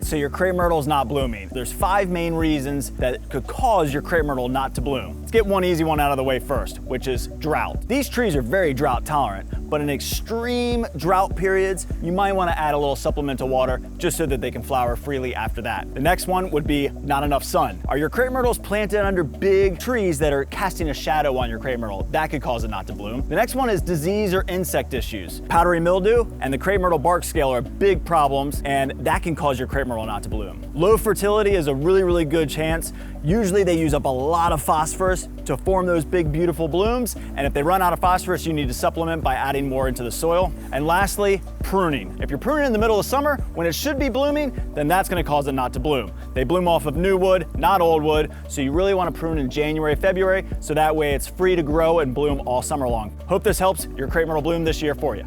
so your crepe myrtle is not blooming. There's 5 main reasons that could cause your crepe myrtle not to bloom. Let's get one easy one out of the way first, which is drought. These trees are very drought tolerant, but in extreme drought periods, you might want to add a little supplemental water just so that they can flower freely after that. The next one would be not enough sun. Are your crepe myrtles planted under big trees that are casting a shadow on your crepe myrtle? That could cause it not to bloom. The next one is disease or insect issues. Powdery mildew and the crepe myrtle bark scale are big problems, and that can cause your crepe myrtle not to bloom. Low fertility is a really good chance. Usually they use up a lot of phosphorus to form those big beautiful blooms, and if they run out of phosphorus, you need to supplement by adding more into the soil. And lastly, pruning. If you're pruning in the middle of summer when it should be blooming, then that's going to cause it not to bloom. They bloom off of new wood, not old wood, so you really want to prune in January, February, so that way it's free to grow and bloom all summer long. Hope this helps your crepe myrtle bloom this year for you.